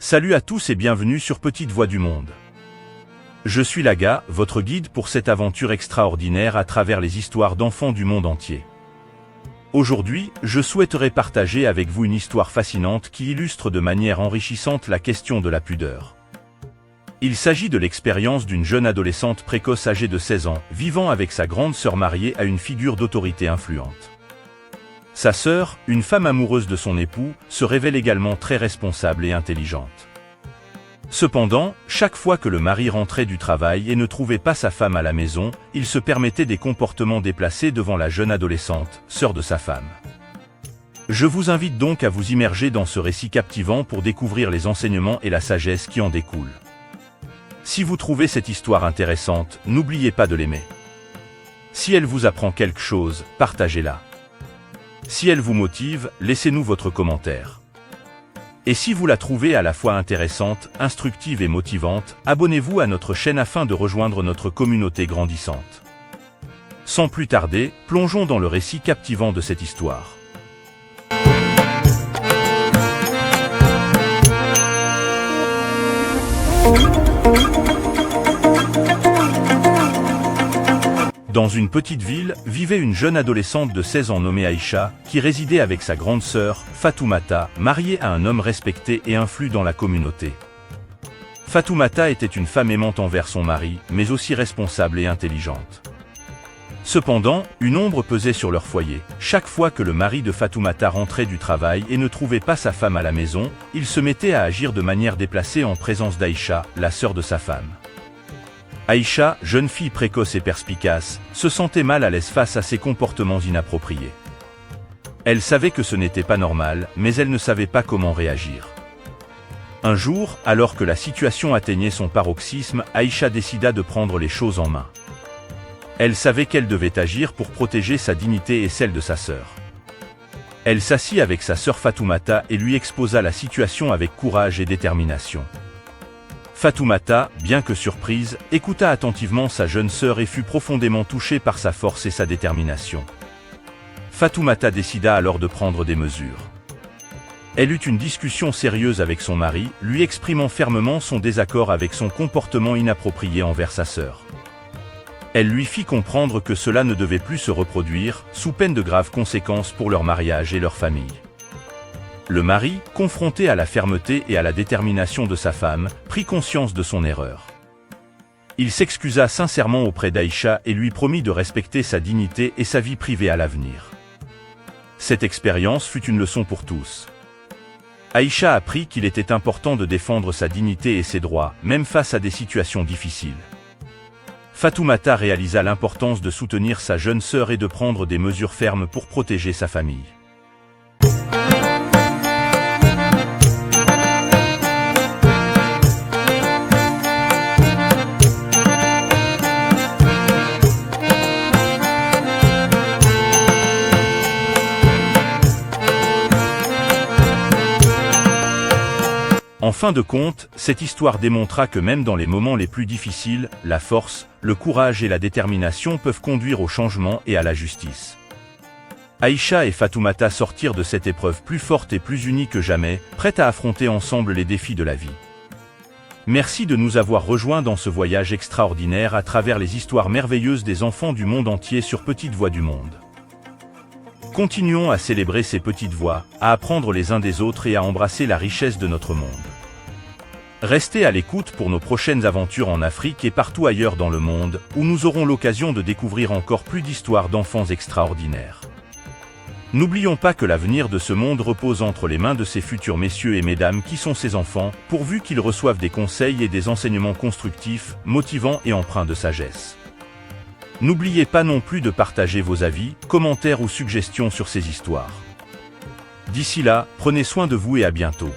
Salut à tous et bienvenue sur Petite Voix du Monde. Je suis Laga, votre guide pour cette aventure extraordinaire à travers les histoires d'enfants du monde entier. Aujourd'hui, je souhaiterais partager avec vous une histoire fascinante qui illustre de manière enrichissante la question de la pudeur. Il s'agit de l'expérience d'une jeune adolescente précoce âgée de 16 ans, vivant avec sa grande sœur mariée à une figure d'autorité influente. Sa sœur, une femme amoureuse de son époux, se révèle également très responsable et intelligente. Cependant, chaque fois que le mari rentrait du travail et ne trouvait pas sa femme à la maison, il se permettait des comportements déplacés devant la jeune adolescente, sœur de sa femme. Je vous invite donc à vous immerger dans ce récit captivant pour découvrir les enseignements et la sagesse qui en découlent. Si vous trouvez cette histoire intéressante, n'oubliez pas de l'aimer. Si elle vous apprend quelque chose, partagez-la. Si elle vous motive, laissez-nous votre commentaire. Et si vous la trouvez à la fois intéressante, instructive et motivante, abonnez-vous à notre chaîne afin de rejoindre notre communauté grandissante. Sans plus tarder, plongeons dans le récit captivant de cette histoire. Dans une petite ville, vivait une jeune adolescente de 16 ans nommée Aïcha, qui résidait avec sa grande sœur, Fatoumata, mariée à un homme respecté et influent dans la communauté. Fatoumata était une femme aimante envers son mari, mais aussi responsable et intelligente. Cependant, une ombre pesait sur leur foyer. Chaque fois que le mari de Fatoumata rentrait du travail et ne trouvait pas sa femme à la maison, il se mettait à agir de manière déplacée en présence d'Aïcha, la sœur de sa femme. Aïcha, jeune fille précoce et perspicace, se sentait mal à l'aise face à ces comportements inappropriés. Elle savait que ce n'était pas normal, mais elle ne savait pas comment réagir. Un jour, alors que la situation atteignait son paroxysme, Aïcha décida de prendre les choses en main. Elle savait qu'elle devait agir pour protéger sa dignité et celle de sa sœur. Elle s'assit avec sa sœur Fatoumata et lui exposa la situation avec courage et détermination. Fatoumata, bien que surprise, écouta attentivement sa jeune sœur et fut profondément touchée par sa force et sa détermination. Fatoumata décida alors de prendre des mesures. Elle eut une discussion sérieuse avec son mari, lui exprimant fermement son désaccord avec son comportement inapproprié envers sa sœur. Elle lui fit comprendre que cela ne devait plus se reproduire, sous peine de graves conséquences pour leur mariage et leur famille. Le mari, confronté à la fermeté et à la détermination de sa femme, prit conscience de son erreur. Il s'excusa sincèrement auprès d'Aïcha et lui promit de respecter sa dignité et sa vie privée à l'avenir. Cette expérience fut une leçon pour tous. Aïcha apprit qu'il était important de défendre sa dignité et ses droits, même face à des situations difficiles. Fatoumata réalisa l'importance de soutenir sa jeune sœur et de prendre des mesures fermes pour protéger sa famille. En fin de compte, cette histoire démontra que même dans les moments les plus difficiles, la force, le courage et la détermination peuvent conduire au changement et à la justice. Aïcha et Fatoumata sortirent de cette épreuve plus fortes et plus unies que jamais, prêtes à affronter ensemble les défis de la vie. Merci de nous avoir rejoints dans ce voyage extraordinaire à travers les histoires merveilleuses des enfants du monde entier sur Petite Voix du Monde. Continuons à célébrer ces petites voix, à apprendre les uns des autres et à embrasser la richesse de notre monde. Restez à l'écoute pour nos prochaines aventures en Afrique et partout ailleurs dans le monde, où nous aurons l'occasion de découvrir encore plus d'histoires d'enfants extraordinaires. N'oublions pas que l'avenir de ce monde repose entre les mains de ces futurs messieurs et mesdames qui sont ces enfants, pourvu qu'ils reçoivent des conseils et des enseignements constructifs, motivants et empreints de sagesse. N'oubliez pas non plus de partager vos avis, commentaires ou suggestions sur ces histoires. D'ici là, prenez soin de vous et à bientôt.